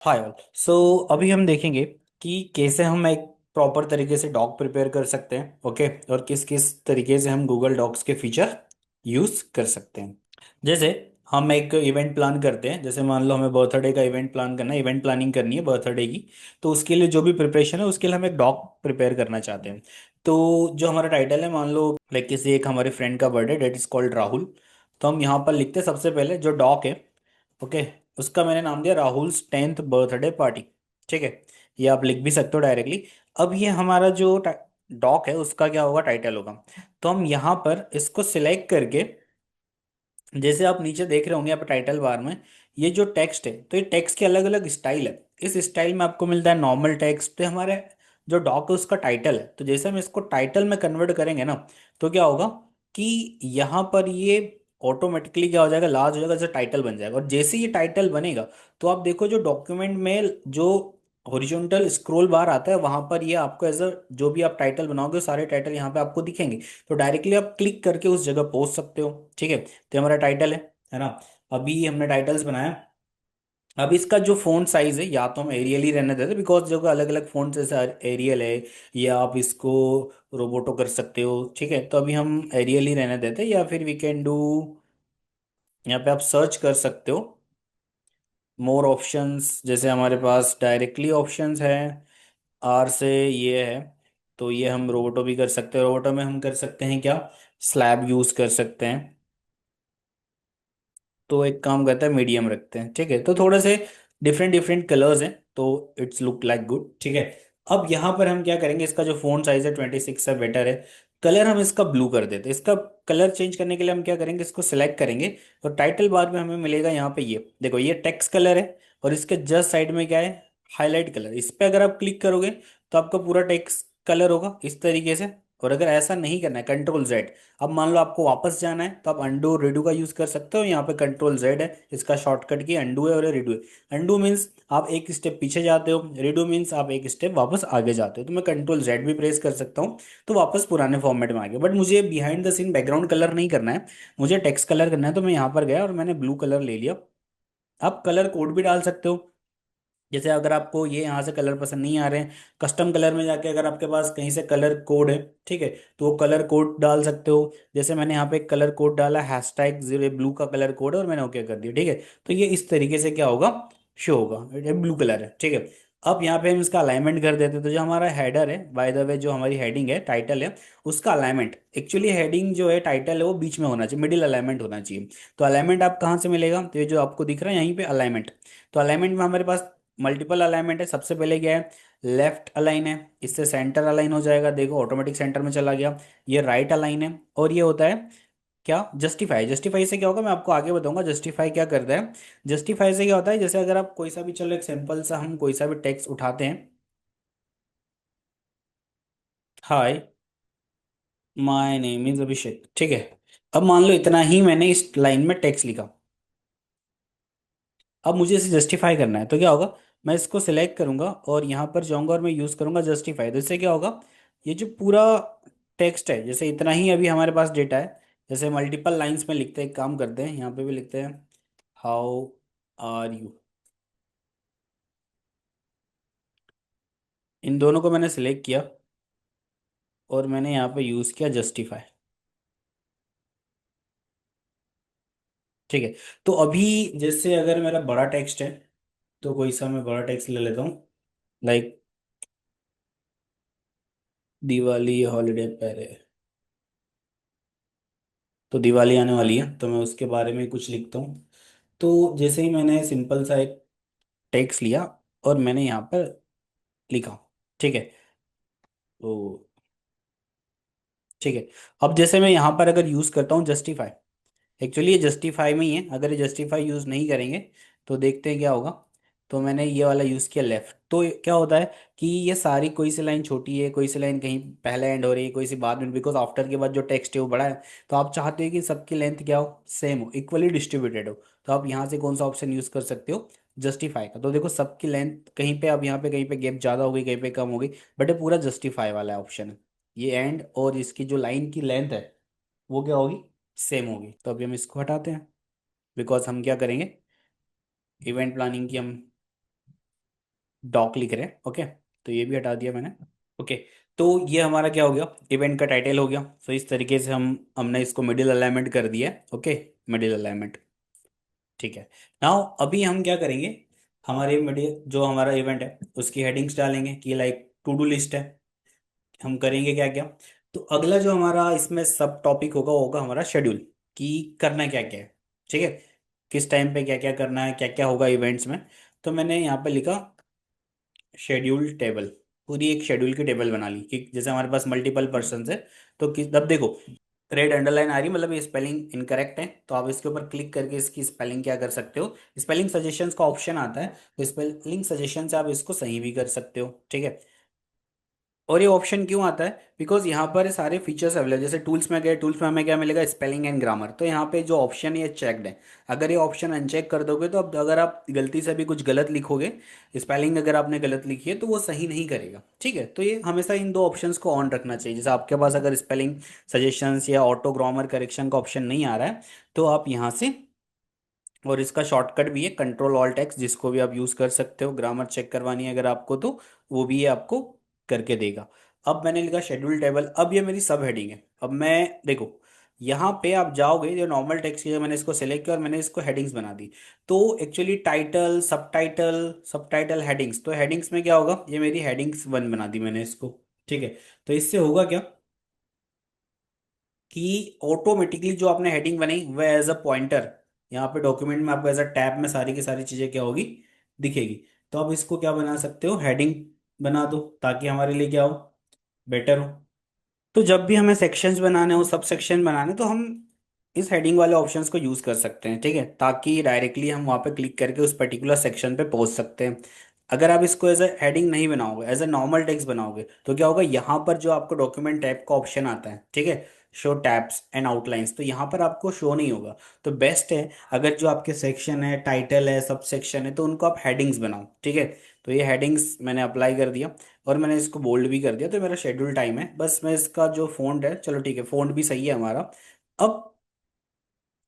Hi all. सो अभी हम देखेंगे कि कैसे हम एक प्रॉपर तरीके से डॉक प्रिपेयर कर सकते हैं। ओके। और किस किस तरीके से हम गूगल डॉक्स के फीचर यूज कर सकते हैं। जैसे हम एक इवेंट प्लान करते हैं, जैसे मान लो हमें बर्थडे का इवेंट प्लान करना है, इवेंट प्लानिंग करनी है बर्थडे की। तो उसके लिए जो भी प्रिपरेशन है उसके लिए हम एक डॉक प्रिपेयर करना चाहते हैं। तो जो हमारा टाइटल है, मान लो लाइक किसी एक हमारे फ्रेंड का birthday, date is called Rahul. तो हम यहाँ पर लिखते हैं सबसे पहले जो डॉक है। ओके। उसका मैंने नाम दिया राहुल 10th बर्थडे पार्टी। ठीक है। ये आप लिख भी सकते हो डायरेक्टली। अब ये हमारा जो डॉक है उसका क्या होगा, टाइटल होगा। तो हम यहाँ पर इसको सिलेक्ट करके, जैसे आप नीचे देख रहे होंगे यहाँ पर टाइटल बार में, ये जो टेक्स्ट है तो ये टेक्स्ट के अलग अलग स्टाइल है। इस स्टाइल में आपको मिलता है नॉर्मल टेक्स्ट, तो हमारे जो डॉक है उसका टाइटल है। तो जैसे हम इसको टाइटल में कन्वर्ट करेंगे ना, तो क्या होगा कि यहाँ पर ये ऑटोमेटिकली क्या हो जाएगा, लार्ज हो जाएगा, जैसे टाइटल बन जाएगा। और जैसे ये टाइटल बनेगा तो आप देखो जो डॉक्यूमेंट में जो हॉरिजॉन्टल स्क्रॉल बार आता है वहां पर ये आपको एज अ जो भी आप टाइटल बनाओगे सारे टाइटल यहाँ पे आपको दिखेंगे। तो डायरेक्टली आप क्लिक करके उस जगह पहुंच सकते हो। ठीक है। तो हमारा टाइटल है ना। अभी हमने टाइटल्स बनाया। अब इसका जो फ़ॉन्ट साइज है या तो हम एरियल ही रहने देते, बिकॉज जो अलग अलग फ़ॉन्ट जैसे एरियल है, या आप इसको रोबोटो कर सकते हो। ठीक है। तो अभी हम एरियल ही रहने देते, या फिर वी कैन डू, यहाँ पे आप सर्च कर सकते हो मोर ऑप्शंस। जैसे हमारे पास डायरेक्टली ऑप्शंस है, आर से ये है। तो ये हम रोबोटो भी कर सकते हैं। रोबोटो में हम कर सकते हैं क्या, स्लैब यूज़ कर सकते हैं। तो एक काम करते हैं मीडियम रखते हैं। ठीक है। तो थोड़े से डिफरेंट डिफरेंट कलर्स हैं, तो इट्स लुक लाइक गुड। ठीक है। अब यहाँ पर हम क्या करेंगे, इसका जो फोन साइज है 26 से बेटर है। कलर हम इसका ब्लू कर देते हैं। इसका कलर चेंज करने के लिए हम क्या करेंगे, इसको सिलेक्ट करेंगे। और टाइटल बार में हमें मिलेगा यहाँ पे, ये देखो ये टेक्स्ट कलर है। और इसके जस्ट साइड में क्या है, हाईलाइट कलर। इस पे अगर आप क्लिक करोगे तो आपका पूरा टेक्स्ट कलर होगा इस तरीके से। और अगर ऐसा नहीं करना है, कंट्रोल Z। अब मान लो आपको वापस जाना है तो आप अंडू रिडू का यूज कर सकते हो। यहाँ पे कंट्रोल Z है, इसका शॉर्टकट की अंडू है और रिडू है। अंडू मीन्स आप एक स्टेप पीछे जाते हो, रिडू मीन्स आप एक स्टेप वापस आगे जाते हो। तो मैं कंट्रोल Z भी प्रेस कर सकता हूँ तो वापस पुराने फॉर्मेट में आ गया। बट मुझे behind the scene background colour नहीं करना है, मुझे टेक्स्ट कलर करना है। तो मैं यहाँ पर गया और मैंने ब्लू कलर ले लिया। आप कलर कोड भी डाल सकते हो। जैसे अगर आपको ये यहाँ से कलर पसंद नहीं आ रहे हैं, कस्टम कलर में जाके अगर आपके पास कहीं से कलर कोड है, ठीक है, तो वो कलर कोड डाल सकते हो। जैसे मैंने यहाँ पे एक कलर कोड डाला, #0 ब्लू का कलर कोड है, और मैंने ओके कर दिया। ठीक है। तो ये इस तरीके से क्या होगा, शो होगा, ये ब्लू कलर है। ठीक है। अब यहाँ पे हम इसका अलाइनमेंट कर देते हैं। तो जो हमारा हेडर है, बाय द वे जो हमारी हेडिंग है, टाइटल है, उसका अलाइनमेंट, एक्चुअली हेडिंग जो है, टाइटल है, वो बीच में होना चाहिए, मिडिल अलाइनमेंट होना चाहिए। तो अलाइनमेंट आप कहाँ से मिलेगा, तो ये जो आपको दिख रहा है यहीं पे अलाइनमेंट। तो अलाइनमेंट में हमारे पास मल्टीपल अलाइनमेंट है। सबसे पहले क्या है, लेफ्ट अलाइन है, इससे सेंटर अलाइन हो जाएगा, देखो ऑटोमेटिक सेंटर में चला गया। ये राइट अलाइन है। और ये होता है क्या, जस्टिफाई। जस्टिफाई से क्या होगा मैं आपको आगे बताऊंगा, जस्टिफाई क्या करता है। जस्टिफाई से क्या होता है, जैसे अगर आप कोई सा भी, चलो एक सिंपल सा हम कोई सा भी टेक्स्ट उठाते हैं। हाय, माय नेम इज अभिषेक। ठीक है। अब मान लो इतना ही मैंने इस लाइन में टेक्स्ट लिखा। अब मुझे इसे जस्टिफाई करना है तो क्या होगा, मैं इसको सिलेक्ट करूंगा और यहाँ पर जाऊंगा और मैं यूज़ करूंगा जस्टिफाई। तो इससे क्या होगा, ये जो पूरा टेक्स्ट है, जैसे इतना ही अभी हमारे पास डेटा है, जैसे मल्टीपल लाइंस में लिखते हैं, एक काम करते हैं यहाँ पे भी लिखते हैं, हाउ आर यू। इन दोनों को मैंने सिलेक्ट किया और मैंने यहाँ पे यूज़ किया जस्टिफाई। ठीक है। तो अभी जैसे अगर मेरा बड़ा टेक्स्ट है, तो कोई सा मैं बड़ा टेक्स्ट ले लेता हूँ, लाइक दिवाली हॉलीडे पहले। तो दिवाली आने वाली है तो मैं उसके बारे में कुछ लिखता हूँ। तो जैसे ही मैंने सिंपल सा एक टेक्स्ट लिया और मैंने यहाँ पर लिखा। ठीक है। तो ठीक है। अब जैसे मैं यहाँ पर अगर यूज़ करता हूँ जस्टिफाई, एक्चुअली ये जस्टिफाई में ही है, अगर ये जस्टिफाई यूज़ नहीं करेंगे तो देखते हैं क्या होगा। तो मैंने ये वाला यूज़ किया लेफ्ट, तो क्या होता है कि ये सारी, कोई सी लाइन छोटी है, कोई सी लाइन कहीं पहले एंड हो रही है, कोई सी बाद में, बिकॉज आफ्टर के बाद जो टेक्स्ट है वो बड़ा है। तो आप चाहते हो कि सबकी लेंथ क्या हो, सेम हो, इक्वली डिस्ट्रीब्यूटेड हो। तो आप यहाँ से कौन सा ऑप्शन यूज़ कर सकते हो, जस्टिफाई का। तो देखो सबकी लेंथ कहीं पे, अब यहाँ पे कहीं पे गैप ज़्यादा हो गई, कहीं पे कम हो गई, बट ये पूरा जस्टिफाई वाला ऑप्शन है। ये एंड और इसकी जो लाइन की लेंथ है वो क्या होगी, सेम होगी। तो अभी हम इसको हटाते हैं, बिकॉज हम क्या करेंगे, इवेंट प्लानिंग की हम डॉक लिख रहे हैं, ओके, तो ये भी हटा दिया मैंने। ओके, तो ये हमारा क्या हो गया, इवेंट का टाइटल हो गया। तो इस तरीके से हमने इसको मिडिल अलाइनमेंट कर दिया है, ओके, मिडिल अलाइनमेंट। ठीक है। नाउ अभी हम क्या करेंगे, हमारे मिडिल जो हमारा इवेंट है उसकी हेडिंग्स डालेंगे कि लाइक टू डू लिस्ट है। हम करेंगे क्या क्या, तो अगला जो हमारा इसमें सब टॉपिक होगा वो होगा हमारा शेड्यूल, कि करना क्या क्या है। ठीक है, किस टाइम पे क्या क्या करना है, क्या क्या होगा इवेंट्स में। तो मैंने यहाँ पे लिखा शेड्यूल टेबल, पूरी एक शेड्यूल की टेबल बना ली, कि जैसे हमारे पास मल्टीपल पर्सन है, तो अब देखो रेड अंडरलाइन आ रही, मतलब ये स्पेलिंग इनकरेक्ट है, तो आप इसके ऊपर क्लिक करके इसकी स्पेलिंग क्या कर सकते हो, स्पेलिंग सजेशंस का ऑप्शन आता है, तो स्पेलिंग सजेशन से आप इसको सही भी कर सकते हो। ठीक है, और ये ऑप्शन क्यों आता है, बिकॉज यहाँ पर सारे फीचर्स अवेलेबल, जैसे टूल्स में गए, टूल्स में हमें क्या मिलेगा, स्पेलिंग एंड ग्रामर, तो यहाँ पे जो ऑप्शन है ये चेक्ड है। अगर ये ऑप्शन अनचेक कर दोगे तो अब अगर आप गलती से भी कुछ गलत लिखोगे, स्पेलिंग अगर आपने गलत लिखी है तो वो सही नहीं करेगा। ठीक है, तो ये हमेशा इन दो ऑप्शंस को ऑन रखना चाहिए। जैसे आपके पास अगर स्पेलिंग सजेशंस या ऑटो ग्रामर करेक्शन का ऑप्शन नहीं आ रहा है, तो आप यहाँ से, और इसका शॉर्टकट भी है कंट्रोल ऑल्ट एक्स, जिसको भी आप यूज कर सकते हो, ग्रामर चेक करवानी है अगर आपको, तो वो भी ये आपको करके देगा। अब मैंने लिखा शेड्यूल टेबल, अब ये मेरी सब हेडिंग है। अब मैं देखो यहाँ पे आप जाओगे, जो नॉर्मल टेक्स्ट की, मैंने इसको सेलेक्ट किया और मैंने इसको हेडिंग्स बना दी। तो एक्चुअली टाइटल, सब टाइटल, हेडिंग्स, तो हेडिंग्स में क्या होगा, ये मेरी हेडिंग्स वन बना दी मैंने इसको। ठीक है, तो इससे होगा क्या कि ऑटोमेटिकली जो आपने हेडिंग बनाई वह एज अ पॉइंटर यहाँ पे डॉक्यूमेंट में आपको एज अ टैब में सारी की सारी चीजें क्या होगी, दिखेगी। तो आप इसको क्या बना सकते हो, हेडिंग बना दो, ताकि हमारे लिए क्या हो, बेटर हो। तो जब भी हमें सेक्शंस बनाने हो, सब सेक्शन बनाने, तो हम इस हेडिंग वाले ऑप्शंस को यूज कर सकते हैं। ठीक है, ताकि डायरेक्टली हम वहां पे क्लिक करके उस पर्टिकुलर सेक्शन पे पहुंच सकते हैं। अगर आप इसको एज ए हेडिंग नहीं बनाओगे, एज ए नॉर्मल टेक्स्ट बनाओगे, तो क्या होगा, यहाँ पर जो आपको डॉक्यूमेंट टैब का ऑप्शन आता है, ठीक है, शो टैब्स एंड आउटलाइंस, तो यहाँ पर आपको शो नहीं होगा। तो बेस्ट है, अगर जो आपके सेक्शन है, टाइटल है, सब सेक्शन है, तो उनको आप हेडिंग्स बनाओ। ठीक है, तो ये हेडिंग्स मैंने अप्लाई कर दिया, और मैंने इसको बोल्ड भी कर दिया। तो मेरा शेड्यूल टाइम है, बस मैं इसका जो फ़ॉन्ट है, चलो ठीक है, फ़ॉन्ट भी सही है हमारा। अब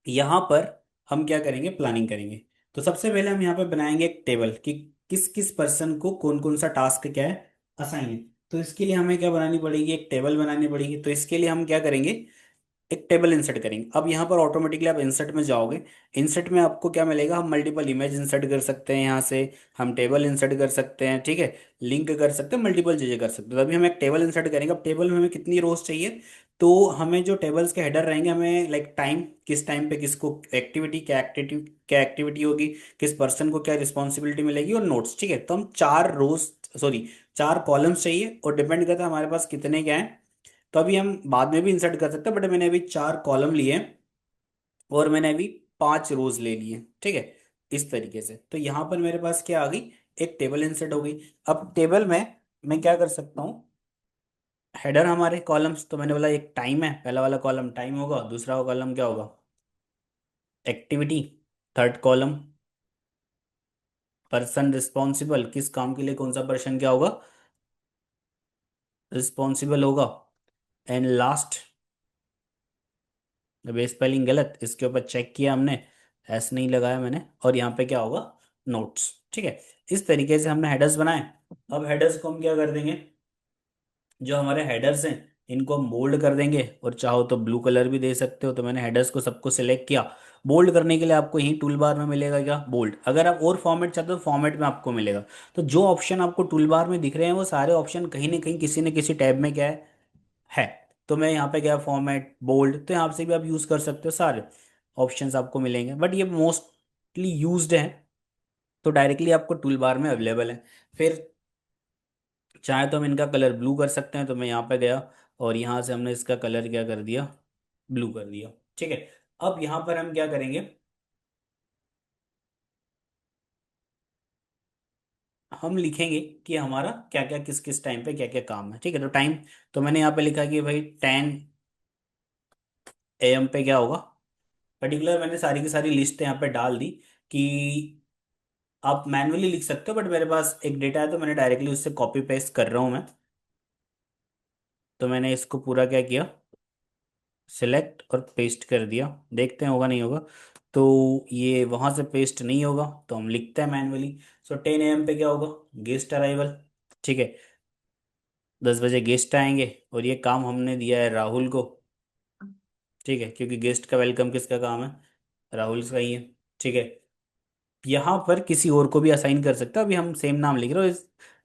यहाँ पर हम क्या करेंगे, प्लानिंग करेंगे। तो सबसे पहले हम यहाँ पे बनाएंगे एक टेबल, कि किस किस पर्सन को कौन कौन सा टास्क क्या है, असाइन है। तो इसके लिए हमें क्या बनानी पड़ेगी, एक टेबल बनानी पड़ेगी। तो इसके लिए हम क्या करेंगे, एक टेबल इंसर्ट करेंगे। अब यहाँ पर ऑटोमेटिकली आप इंसर्ट में जाओगे, इंसर्ट में आपको क्या मिलेगा, हम मल्टीपल इमेज इंसर्ट कर सकते हैं यहाँ से, हम टेबल इंसर्ट कर सकते हैं, ठीक है, लिंक कर सकते हैं, मल्टीपल चीज़ें कर सकते हैं। तो अभी हम एक टेबल इंसर्ट करेंगे। अब टेबल में हमें कितनी रोज चाहिए, तो हमें जो टेबल्स के हेडर रहेंगे, हमें लाइक टाइम, किस टाइम पे किसको एक्टिविटी, क्या एक्टिविटी होगी, किस पर्सन को क्या रिस्पॉन्सिबिलिटी मिलेगी, और नोट्स। ठीक है, तो हम चार रोज, सॉरी, चार कॉलम्स चाहिए, और डिपेंड करता है हमारे पास कितने क्या है। तो अभी हम बाद में भी इंसर्ट कर सकते हैं, बट मैंने अभी चार कॉलम लिए हैं, और मैंने अभी पांच रोज ले लिए। ठीक है, इस तरीके से, तो यहाँ पर मेरे पास क्या आ गई, एक टेबल इंसर्ट हो गई। अब टेबल में मैं क्या कर सकता हूँ, हेडर हमारे कॉलम्स, तो मैंने बोला एक टाइम है, पहला वाला कॉलम टाइम होगा, दूसरा कॉलम क्या होगा, activity, third column person responsible, किस काम के लिए कौन सा पर्सन क्या होगा, रिस्पॉन्सिबल होगा, एंड लास्ट, अब स्पेलिंग गलत, इसके ऊपर चेक किया हमने, एस नहीं लगाया मैंने, और यहाँ पे क्या होगा, नोट्स। ठीक है, इस तरीके से हमने हेडर्स बनाए। अब हेडर्स को हम क्या कर देंगे, जो हमारे हेडर्स हैं इनको हम बोल्ड कर देंगे, और चाहो तो ब्लू कलर भी दे सकते हो। तो मैंने हेडर्स को सबको सिलेक्ट किया। बोल्ड करने के लिए आपको यही टूल बार में मिलेगा क्या, बोल्ड। अगर आप और फॉर्मेट चाहते हो तो फॉर्मेट में आपको मिलेगा। तो जो ऑप्शन आपको टूल बार में दिख रहे हैं वो सारे ऑप्शन कहीं ना कहीं किसी न किसी टैब में क्या है। तो मैं यहाँ पे गया फॉर्मेट बोल्ड, तो यहाँ से भी आप यूज़ कर सकते हो, सारे ऑप्शंस आपको मिलेंगे, बट ये मोस्टली यूज्ड है, तो डायरेक्टली आपको टूल बार में अवेलेबल है। फिर चाहे तो हम इनका कलर ब्लू कर सकते हैं, तो मैं यहाँ पे गया, और यहाँ से हमने इसका कलर क्या कर दिया, ब्लू कर दिया। ठीक है, अब यहाँ पर हम क्या करेंगे, हम लिखेंगे कि हमारा क्या क्या किस किस टाइम पे क्या क्या काम है। ठीक है, तो टाइम, तो मैंने यहाँ पे लिखा कि भाई 10 AM पे क्या होगा, पर्टिकुलर मैंने सारी की सारी लिस्ट यहाँ पे डाल दी, कि आप मैन्युअली लिख सकते हो, बट मेरे पास एक डेटा है, तो मैंने डायरेक्टली उससे कॉपी पेस्ट कर रहा हूँ मैं। तो मैंने इसको पूरा क्या किया, सिलेक्ट और पेस्ट कर दिया, देखते हैं होगा नहीं होगा। तो ये वहां से पेस्ट नहीं होगा, तो हम लिखते हैं मैन्युअली। सो 10 AM पे क्या होगा, गेस्ट अराइवल। ठीक है, 10 बजे गेस्ट आएंगे और ये काम हमने दिया है राहुल को। ठीक है, क्योंकि गेस्ट का वेलकम किसका काम है, राहुल का ही है। ठीक है, यहाँ पर किसी और को भी असाइन कर सकते हो, अभी हम सेम नाम लिख रहे हो,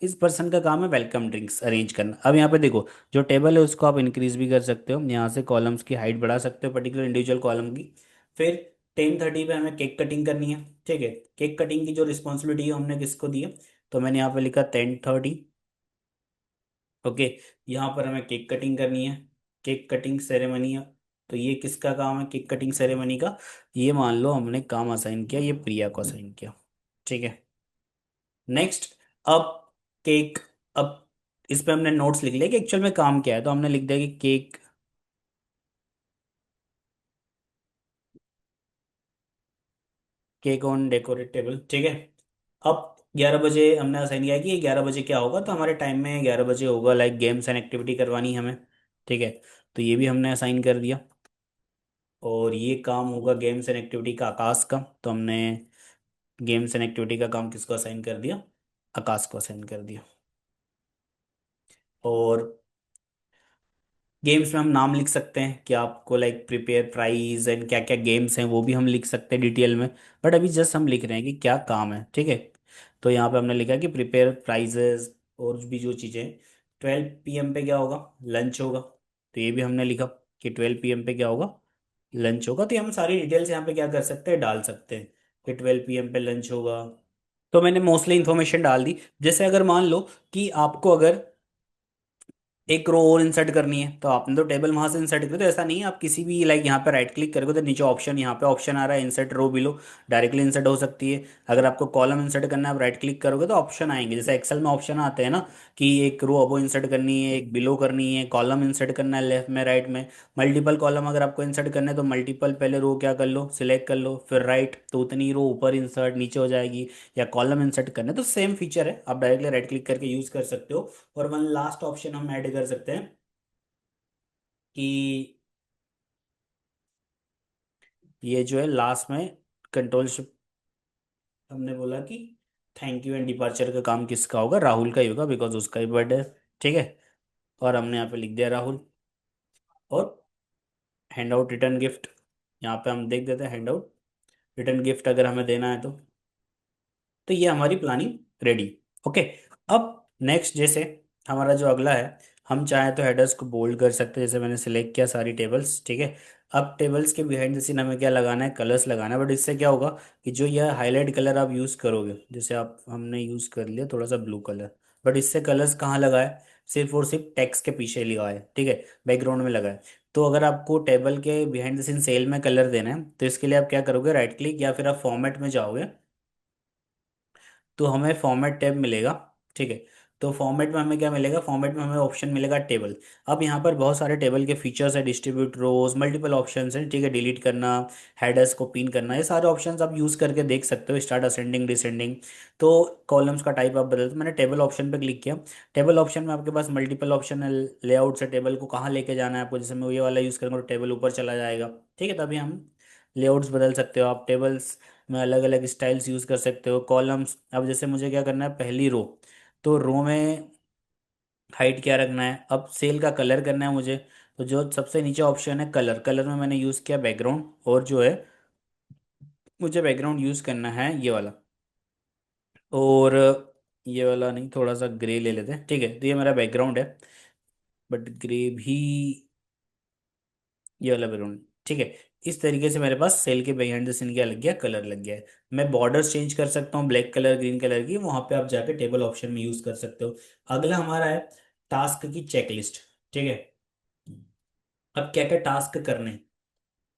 इस पर्सन का काम है वेलकम ड्रिंक्स अरेंज करना। अब यहाँ पे देखो, जो टेबल है उसको आप इंक्रीज भी कर सकते हो, यहाँ से कॉलम्स की हाइट बढ़ा सकते हो पर्टिकुलर इंडिविजुअल कॉलम की। फिर 10:30 पे हमें केक कटिंग करनी है। ठीक है, केक कटिंग की जो रिस्पॉन्सिबिलिटी है हमने किसको दी है, तो मैंने यहाँ पे लिखा 10:30। ओके, यहाँ पर हमें केक कटिंग करनी है, केक कटिंग सेरेमनी है। तो ये किसका काम है केक कटिंग सेरेमनी का, ये मान लो हमने काम असाइन किया, ये प्रिया को असाइन किया। ठीक है, नेक्स्ट। अब केक, अब इस पे हमने नोट्स लिख लिया कि एक्चुअल में काम क्या है, तो हमने लिख दिया कि cake, cake on decorate table. ठीक है, अब 11 बजे हमने असाइन किया कि 11 बजे क्या होगा, तो हमारे टाइम में 11 बजे होगा लाइक गेम्स एंड एक्टिविटी करवानी है हमें। ठीक है, तो ये भी हमने असाइन कर दिया। और ये काम होगा गेम्स एंड एक्टिविटी का आकाश का, तो हमने गेम्स एंड एक्टिविटी का काम किसको असाइन कर दिया, आकाश को असाइन कर दिया। और गेम्स में हम नाम लिख सकते हैं कि आपको लाइक प्रिपेयर प्राइज एंड क्या क्या गेम्स हैं, वो भी हम लिख सकते हैं डिटेल में। बट अभी जस्ट हम लिख रहे हैं कि क्या काम है। ठीक है, तो यहाँ पे हमने लिखा कि प्रिपेयर प्राइजेस और भी जो चीज़ें, 12 PM पे क्या होगा, लंच होगा। तो ये भी हमने लिखा कि 12 PM पे क्या होगा, लंच होगा। तो ये हम सारी डिटेल्स यहाँ पे क्या कर सकते हैं, डाल सकते हैं कि 12 PM पे लंच होगा। तो मैंने मोस्टली इन्फॉर्मेशन डाल दी। जैसे अगर मान लो कि आपको अगर एक रो और इंसर्ट करनी है, तो आपने तो टेबल वहां से इंसर्ट करी, तो ऐसा नहीं है, आप किसी भी लाइक यहाँ पे राइट क्लिक करोगे तो नीचे ऑप्शन, यहाँ पे ऑप्शन आ रहा है insert row below, directly insert हो सकती है। अगर आपको कॉलम इंसर्ट करना है, आप राइट क्लिक करोगे तो ऑप्शन आएंगे, जैसे एक्सेल में ऑप्शन आते हैं ना, कि एक रो अबो इंसर्ट करनी है, एक बिलो करनी है, कॉलम इंसर्ट करना है लेफ्ट में राइट में, मल्टीपल कॉलम अगर आपको इंसर्ट करना है तो मल्टीपल पहले रो क्या कर लो, सिलेक्ट कर लो, फिर राइट, तो उतनी रो ऊपर इंसर्ट नीचे हो जाएगी। या कॉलम इंसर्ट करना है तो सेम फीचर है, आप डायरेक्टली राइट क्लिक करके यूज कर सकते हो। और वन लास्ट ऑप्शन हम ऐड कर सकते हैं कि ये जो है लास्ट में कंट्रोल शिफ्ट, हमने बोला कि थैंक यू एंड डिपार्चर का काम किसका होगा, राहुल का ही होगा, बिकॉज उसका ही बर्थडे है। ठीक है, और हमने यहाँ पे लिख दिया राहुल। और हैंड आउट रिटर्न गिफ्ट, यहाँ पे हम देख देते हैं हैंड आउट रिटर्न गिफ्ट अगर हमें देना है तो ये हमारी प्लानिंग रेडी। ओके, अब नेक्स्ट जैसे हमारा जो अगला है, हम चाहे तो हेडर्स को बोल्ड कर सकते हैं, जैसे मैंने सिलेक्ट किया सारी टेबल्स। ठीक है, अब टेबल्स के बिहाइंड द सीन हमें क्या लगाना है, कलर्स लगाना है। बट इससे क्या होगा कि जो यह हाईलाइट कलर आप यूज़ करोगे, जैसे आप हमने यूज़ कर लिया थोड़ा सा ब्लू कलर, बट इससे कलर्स कहाँ लगाए, सिर्फ और सिर्फ टेक्स्ट के पीछे लगाए। ठीक है, बैकग्राउंड में लगाए। तो अगर आपको टेबल के बिहाइंड द सीन सेल में कलर देना है, तो इसके लिए आप क्या करोगे, राइट क्लिक या फिर आप फॉर्मेट में जाओगे, तो हमें फॉर्मेट टैब मिलेगा। ठीक है, तो फॉर्मेट में हमें क्या मिलेगा, फॉर्मेट में हमें ऑप्शन मिलेगा टेबल। अब यहाँ पर बहुत सारे टेबल के फीचर्स है, डिस्ट्रीब्यूट रोज, मल्टीपल ऑप्शंस हैं। ठीक है, डिलीट करना, हेडर्स को पिन करना, ये सारे ऑप्शंस आप यूज़ करके देख सकते हो, स्टार्ट असेंडिंग डिसेंडिंग। तो कॉलम्स का टाइप आप बदलते, मैंने टेबल ऑप्शन पे क्लिक किया। टेबल ऑप्शन में आपके पास मल्टीपल ऑप्शन है, लेआउट से टेबल को कहाँ लेके जाना है आपको, जैसे मैं ये वाला यूज़ करूँगा तो टेबल ऊपर चला जाएगा। ठीक है, तभी हम लेआउट्स बदल सकते हो आप, टेबल्स में अलग अलग स्टाइल्स यूज़ कर सकते हो। कॉलम्स, अब जैसे मुझे क्या करना है, पहली रो, तो रो में हाइट क्या रखना है, अब सेल का कलर करना है मुझे। तो जो सबसे नीचे ऑप्शन है कलर, कलर में मैंने यूज़ किया बैकग्राउंड, और जो है मुझे बैकग्राउंड यूज़ करना है ये वाला। और ये वाला नहीं, थोड़ा सा ग्रे ले लेते हैं। ठीक है, तो ये मेरा बैकग्राउंड है, बट ग्रे भी, ये वाला बैकग्राउंड। ठीक है, इस तरीके से मेरे पास सेल के बिहाइंड द सीन क्या लग गया, कलर लग गया है। मैं बॉर्डर्स चेंज कर सकता हूँ, ब्लैक कलर ग्रीन कलर की, वहां पे आप जाके टेबल ऑप्शन में यूज कर सकते हो। अगला हमारा है टास्क की चेकलिस्ट। ठीक है, अब क्या क्या टास्क करने हैं,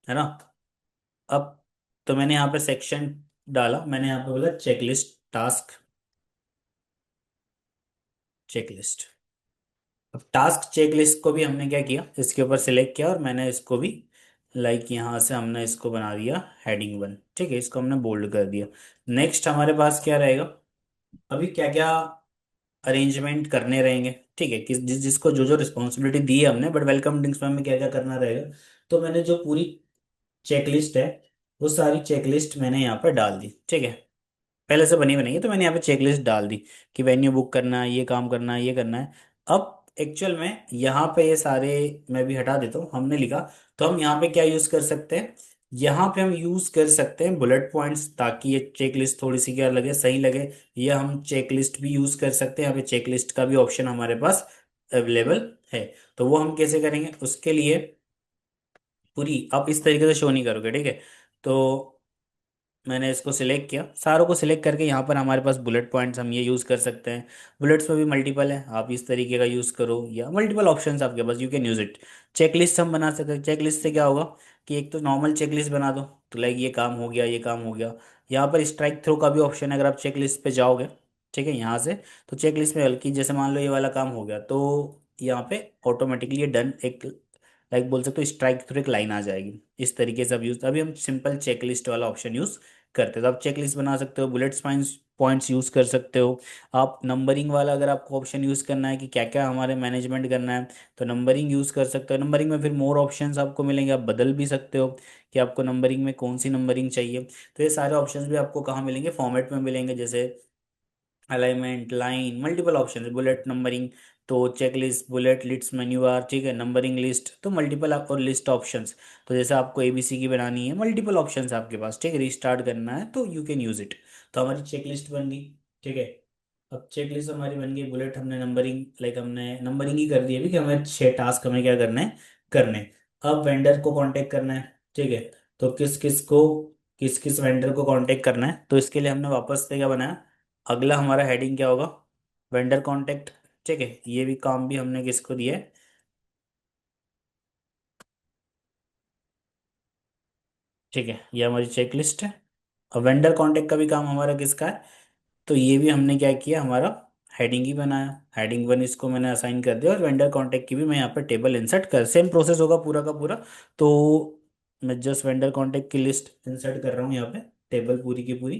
है ना। अब तो मैंने यहाँ पे सेक्शन डाला, मैंने यहाँ पे बोला चेकलिस्ट टास्क, चेकलिस्ट। अब टास्क चेकलिस्ट को भी हमने क्या किया, इसके ऊपर सिलेक्ट किया और मैंने इसको भी लाइक यहाँ से हमने इसको बना दिया हेडिंग 1। ठीक है, इसको हमने बोल्ड कर दिया। नेक्स्ट हमारे पास क्या रहेगा, अभी क्या क्या अरेंजमेंट करने रहेंगे। ठीक है, किस जिसको जो जो रिस्पॉन्सिबिलिटी दी है हमने, बट वेलकम ड्रिंक्स में हमें क्या क्या करना रहेगा, तो मैंने जो पूरी चेकलिस्ट है वो सारी चेकलिस्ट मैंने यहाँ पर डाल दी। ठीक है, पहले से बनी बनाई है, तो मैंने यहाँ पे चेक लिस्ट डाल दी कि वेन्यू बुक करना है, ये काम करना है, ये करना है। अब एक्चुअल में यहाँ पे ये सारे मैं भी हटा देता हूँ, हमने लिखा। तो हम यहाँ पे क्या यूज कर सकते हैं, यहाँ पे हम यूज कर सकते हैं बुलेट पॉइंट्स, ताकि ये चेक लिस्ट थोड़ी सी क्या लगे, सही लगे। या हम चेक लिस्ट भी यूज कर सकते हैं, यहाँ पे चेक लिस्ट का भी ऑप्शन हमारे पास अवेलेबल है। तो वो हम कैसे करेंगे, उसके लिए पूरी आप इस तरीके से शो नहीं करोगे, ठीक है। तो मैंने इसको सिलेक्ट किया, सारों को सिलेक्ट करके यहाँ पर हमारे पास बुलेट पॉइंट्स हम ये यूज़ कर सकते हैं। बुलेट्स में भी मल्टीपल है, आप इस तरीके का यूज़ करो, या मल्टीपल ऑप्शंस आपके पास, you can use it. Check list हम बना सकते हैं। चेक लिस्ट से क्या होगा कि एक तो नॉर्मल चेक लिस्ट बना दो, तो लाइक ये काम हो गया, ये काम हो गया। यहाँ पर स्ट्राइक थ्रो का भी ऑप्शन है, अगर आप चेक लिस्ट पे जाओगे, ठीक है, यहाँ से। तो चेक लिस्ट में हल्की, जैसे मान लो ये वाला काम हो गया, तो यहाँ पे ऑटोमेटिकली ये डन, एक लाइक बोल सकते हो स्ट्राइक थ्रू एक लाइन आ जाएगी। इस तरीके से अब यूज, अभी हम सिंपल चेकलिस्ट वाला ऑप्शन यूज करते हैं। तो आप चेकलिस्ट बना सकते हो, बुलेट्स पॉइंट्स पॉइंट्स यूज कर सकते हो। आप नंबरिंग वाला अगर आपको ऑप्शन यूज करना है कि क्या क्या हमारे मैनेजमेंट करना है, तो नंबरिंग यूज कर सकते हो। नंबरिंग में फिर मोर ऑप्शंस आपको मिलेंगे, आप बदल भी सकते हो कि आपको नंबरिंग में कौन सी नंबरिंग चाहिए। तो ये सारे ऑप्शंस भी आपको कहाँ मिलेंगे, फॉर्मेट में मिलेंगे, जैसे alignment, line, multiple option, bullet numbering. तो checklist, bullet list, menu bar, ठीक है, नंबरिंग लिस्ट, तो मल्टीपल आप, और लिस्ट ऑप्शंस। तो जैसे आपको एबीसी की बनानी है, मल्टीपल ऑप्शंस आपके पास, ठीक है, रिस्टार्ट करना है, तो यू कैन यूज इट। तो हमारी चेक लिस्ट बन गई, ठीक है। अब चेक लिस्ट हमारी बन गई, बुलेट हमने नंबरिंग, लाइक हमने नंबरिंग ही कर दी अभी कि हमें 6 टास्क हमें क्या करना है, करने। अब वेंडर को कांटेक्ट करना है, ठीक है। तो किस किस वेंडर को कांटेक्ट करना है, तो इसके लिए हमने वापस से क्या बनाया, अगला हमारा हेडिंग क्या होगा, वेंडर कांटेक्ट, ठीक है। ये भी काम भी हमने किसको दिया है, ठीक है, ये हमारी चेक लिस्ट है। अब वेंडर कांटेक्ट का भी काम हमारा किसका है, तो ये भी हमने क्या किया, हमारा हेडिंग ही बनाया। हेडिंग वन इसको मैंने असाइन कर दिया, और वेंडर कांटेक्ट की भी मैं यहाँ पे टेबल इंसर्ट कर, सेम प्रोसेस होगा पूरा का पूरा। तो मैं जस्ट वेंडर कांटेक्ट की लिस्ट इंसर्ट कर रहा हूँ यहाँ पे, टेबल पूरी की पूरी।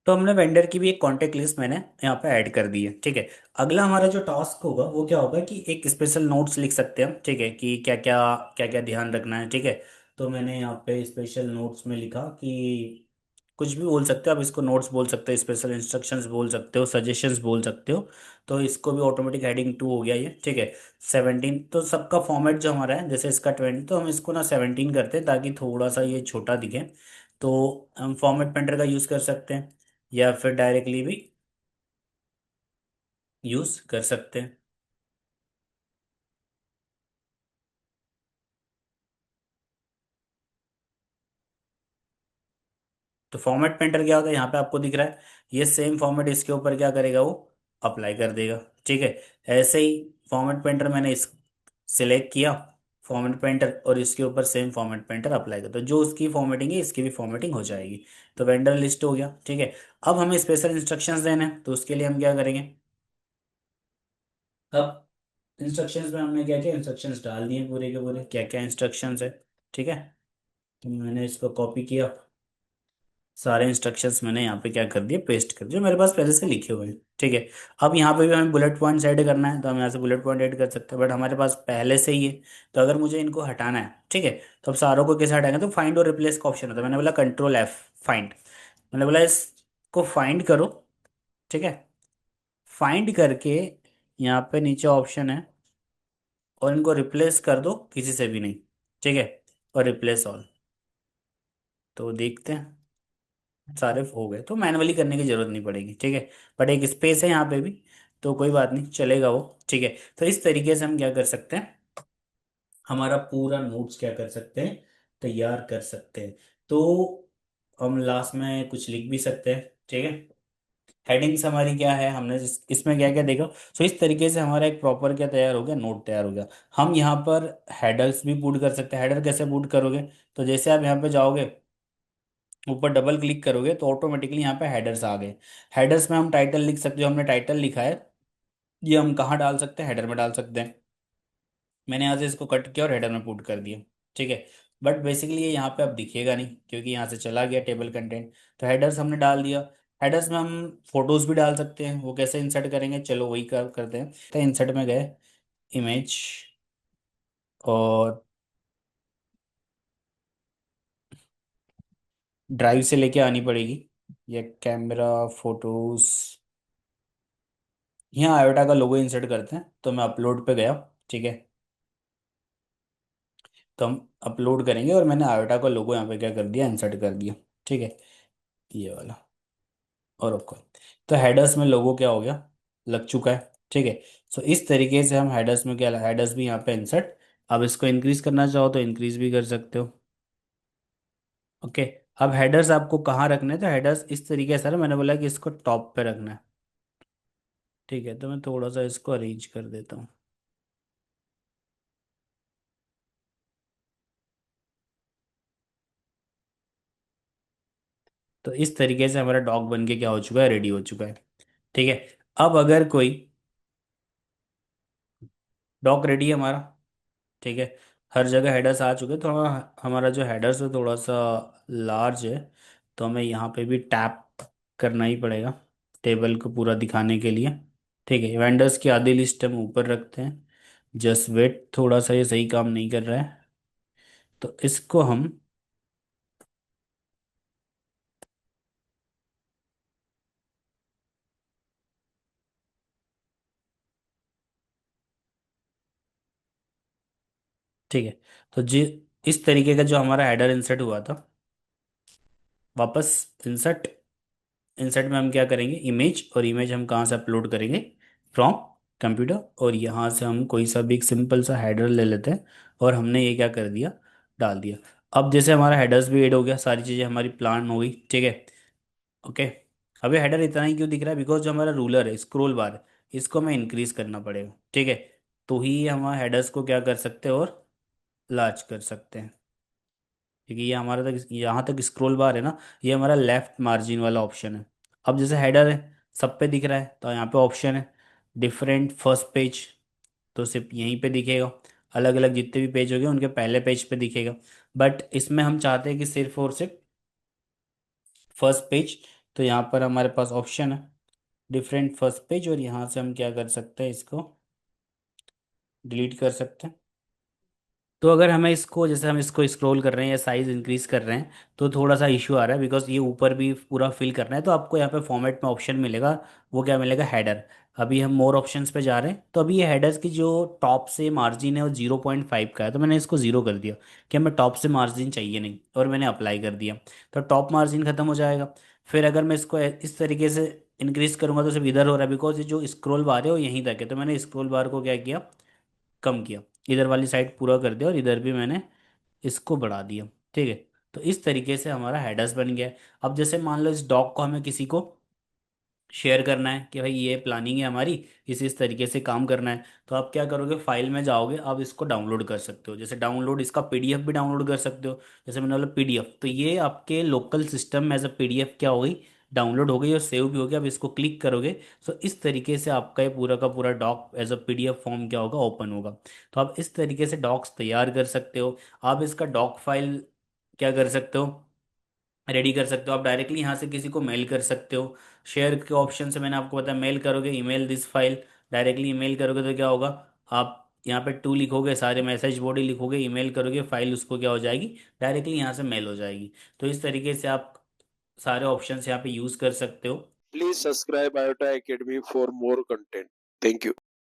तो हमने वेंडर की भी एक कॉन्टेक्ट लिस्ट मैंने यहाँ पे ऐड कर दी है, ठीक है। अगला हमारा जो टास्क होगा वो क्या होगा कि एक स्पेशल नोट्स लिख सकते हैं हम, ठीक है, कि क्या क्या ध्यान रखना है, ठीक है। तो मैंने यहाँ पे स्पेशल नोट्स में लिखा कि कुछ भी बोल सकते हो आप, इसको नोट्स बोल सकते हो, स्पेशल इंस्ट्रक्शंस बोल सकते हो, सजेशंस बोल सकते हो। तो इसको भी ऑटोमेटिक हेडिंग 2 हो गया ये, ठीक है। 17, तो सबका फॉर्मेट जो हमारा है, जैसे इसका 20, तो हम इसको ना 17 करते हैं, ताकि थोड़ा सा ये छोटा दिखे। तो हम फॉर्मेट पेंटर का यूज़ कर सकते हैं, या फिर डायरेक्टली भी यूज़ कर सकते हैं। तो फॉर्मेट पेंटर क्या होता है, यहाँ पे आपको दिख रहा है, ये सेम फॉर्मेट इसके ऊपर क्या करेगा, वो अप्लाई कर देगा, ठीक है। ऐसे ही फॉर्मेट पेंटर मैंने इस सिलेक्ट किया, फॉर्मेट पेंटर, और इसके ऊपर सेम फॉर्मेट पेंटर अप्लाई कर, तो जो उसकी फॉर्मेटिंग है इसकी भी फॉर्मेटिंग हो जाएगी। तो वेंडर लिस्ट हो गया, ठीक है। अब हमें स्पेशल इंस्ट्रक्शंस देने हैं, तो उसके लिए हम क्या करेंगे, अब इंस्ट्रक्शंस में हमने क्या क्या इंस्ट्रक्शंस डाल दिए पूरे के पूरे, क्या क्या इंस्ट्रक्शंस है, ठीक है। तो मैंने इसको कॉपी किया, सारे इंस्ट्रक्शंस मैंने यहाँ पे क्या कर दिए, पेस्ट कर दिए, मेरे पास पहले से लिखे हुए हैं, ठीक है। अब यहाँ पे भी हमें बुलेट पॉइंट्स ऐड करना है, तो हम यहाँ से बुलेट पॉइंट ऐड कर सकते हैं, बट हमारे पास पहले से ही है। तो अगर मुझे इनको हटाना है, ठीक है, तो अब सारों को कैसे हटाएंगे, तो फाइंड और रिप्लेस का ऑप्शन होता है, मैंने बोला कंट्रोल F, फाइंड। मैंने बोला इसको फाइंड करो, ठीक है। फाइंड करके यहाँ पे नीचे ऑप्शन है, और इनको रिप्लेस कर दो किसी से भी नहीं, ठीक है, और रिप्लेस ऑल। तो देखते हैं, सारे हो गए, तो मैनुअली करने की जरूरत नहीं पड़ेगी, ठीक है। बट एक स्पेस है यहाँ पे भी, तो कोई बात नहीं, चलेगा वो, ठीक है। तो इस तरीके से हम क्या कर सकते हैं, हमारा पूरा नोट्स क्या कर सकते हैं, तैयार कर सकते हैं। तो हम लास्ट में कुछ लिख भी सकते हैं, ठीक है। हेडिंग्स हमारी क्या है, हमने इसमें क्या क्या देखा। सो इस तरीके से हमारा एक प्रॉपर क्या तैयार हो गया, नोट तैयार हो गया। हम यहाँ पर हेडर्स भी पुट कर सकते हैं। हेडर कैसे पुट करोगे, तो जैसे आप यहाँ पे जाओगे, ऊपर डबल क्लिक करोगे, तो ऑटोमेटिकली यहाँ पे हेडर्स आ गए। हेडर्स में हम टाइटल लिख सकते हो, हमने टाइटल लिखा है, ये हम कहाँ डाल सकते हैं, हेडर में डाल सकते हैं। मैंने यहाँ से इसको कट किया और हेडर में पुट कर दिया, ठीक है। बट बेसिकली ये यहाँ पे अब दिखेगा नहीं, क्योंकि यहाँ से चला गया टेबल कंटेंट। तो हेडर्स हमने डाल दिया। हेडर्स में हम फोटोज भी डाल सकते हैं, वो कैसे इंसर्ट करेंगे, चलो वही करते हैं। तो इंसर्ट में गए, इमेज, और ड्राइव से लेके आनी पड़ेगी, ये कैमरा, फोटोज, यहाँ आयोटा का लोगो इंसर्ट करते हैं। तो मैं अपलोड पे गया, ठीक है। तो हम अपलोड करेंगे और मैंने आयोटा का लोगो यहाँ पे क्या कर दिया, इंसर्ट कर दिया, ठीक है, ये वाला। और ओके, तो हेडर्स में लोगो क्या हो गया, लग चुका है, ठीक है। सो इस तरीके से हम हेडर्स में क्या, हेडर्स भी यहाँ पे इंसर्ट। अब इसको इंक्रीज करना चाहो तो इंक्रीज भी कर सकते हो। ओके, अब हेडर्स आपको कहाँ रखने हैं, तो हेडर्स इस तरीके से, सर मैंने बोला कि इसको टॉप पे रखना है, ठीक है। तो मैं थोड़ा सा इसको अरेंज कर देता हूँ। तो इस तरीके से हमारा डॉग बन के क्या हो चुका है, रेडी हो चुका है, ठीक है। अब अगर कोई, डॉग रेडी है हमारा, ठीक है। हर जगह हेडर्स आ चुके हैं, तो हमारा जो हेडर्स है थोड़ा सा लार्ज है। तो हमें यहाँ पे भी टैप करना ही पड़ेगा टेबल को पूरा दिखाने के लिए, ठीक है। वेंडर्स की आधी लिस्ट हम ऊपर रखते हैं। जस्ट वेट, थोड़ा सा ये सही काम नहीं कर रहा है, तो इसको हम, ठीक है। तो जी, इस तरीके का जो हमारा हेडर इंसर्ट हुआ था, वापस इंसर्ट, इंसर्ट में हम क्या करेंगे, इमेज, और इमेज हम कहाँ से अपलोड करेंगे, फ्रॉम कंप्यूटर। और यहाँ से हम कोई सा भी एक सिंपल सा हेडर ले लेते हैं, और हमने ये क्या कर दिया, डाल दिया। अब जैसे हमारा हेडर्स भी ऐड हो गया, सारी चीज़ें हमारी प्लान हो गई, ठीक है। ओके, अब ये हेडर इतना ही क्यों दिख रहा है, बिकॉज जो हमारा रूलर है, स्क्रोल बार है, इसको हमें इंक्रीज करना पड़ेगा, ठीक है। तो ही हम हेडर्स को क्या कर सकते हैं, और लार्ज कर सकते हैं। क्योंकि ये हमारा तक, यहाँ तक स्क्रॉल बार है ना, ये हमारा लेफ्ट मार्जिन वाला ऑप्शन है। अब जैसे हेडर है, सब पे दिख रहा है, तो यहाँ पे ऑप्शन है डिफरेंट फर्स्ट पेज, तो सिर्फ यहीं पे दिखेगा। अलग अलग जितने भी पेज हो गए उनके पहले पेज पे दिखेगा। बट इसमें हम चाहते हैं कि सिर्फ और सिर्फ फर्स्ट पेज। तो यहाँ पर हमारे पास ऑप्शन है डिफरेंट फर्स्ट पेज, और यहाँ से हम क्या कर सकते हैं, इसको डिलीट कर सकते हैं। तो अगर हमें इसको, जैसे हम इसको स्क्रॉल कर रहे हैं या साइज इंक्रीज कर रहे हैं, तो थोड़ा सा इशू आ रहा है, बिकॉज ये ऊपर भी पूरा फिल करना है। तो आपको यहाँ पे फॉर्मेट में ऑप्शन मिलेगा, वो क्या मिलेगा, हेडर। अभी हम मोर ऑप्शंस पे जा रहे हैं, तो अभी ये हेडर्स की जो टॉप से मार्जिन है वो 0.5 का है, तो मैंने इसको 0 कर दिया कि हमें टॉप से मार्जिन चाहिए नहीं, और मैंने अप्लाई कर दिया। तो टॉप मार्जिन खत्म हो जाएगा। फिर अगर मैं इसको इस तरीके से इंक्रीज करूंगा, तो सिर्फ इधर हो रहा है, बिकॉज ये जो स्क्रॉल बार है वो यहीं तक है। तो मैंने स्क्रॉल बार को क्या किया, कम किया, इधर वाली साइड पूरा कर दिया, और इधर भी मैंने इसको बढ़ा दिया, ठीक है। तो इस तरीके से हमारा हेडर्स बन गया है। अब जैसे मान लो इस डॉग को हमें किसी को शेयर करना है कि भाई ये प्लानिंग है हमारी, इस तरीके से काम करना है, तो आप क्या करोगे, फाइल में जाओगे, आप इसको डाउनलोड कर सकते हो। जैसे डाउनलोड, इसका पीडीएफ भी डाउनलोड कर सकते हो। जैसे मैंने बोला पीडीएफ, तो ये आपके लोकल सिस्टम में एज अ पीडीएफ क्या हो गई, डाउनलोड हो गई और सेव भी हो गया। अब इसको क्लिक करोगे, तो इस तरीके से आपका ये पूरा का पूरा doc as a PDF form क्या होगा, ओपन होगा। तो आप इस तरीके से डॉक्स तैयार कर सकते हो। आप इसका डॉक फाइल क्या कर सकते हो, रेडी कर सकते हो। आप डायरेक्टली यहाँ से किसी को मेल कर सकते हो। शेयर के ऑप्शन से मैंने आपको बताया, मेल करोगे, email this file, directly email करोगे तो क्या होगा, आप यहाँ पे टू लिखोगे, सारे मैसेज बॉडी लिखोगे, ईमेल करोगे, फाइल उसको क्या हो जाएगी, डायरेक्टली यहाँ से मेल हो जाएगी। तो इस तरीके से आप सारे ऑप्शंस यहाँ पे यूज़ कर सकते हो। Please subscribe IOTA Academy for more content. Thank you.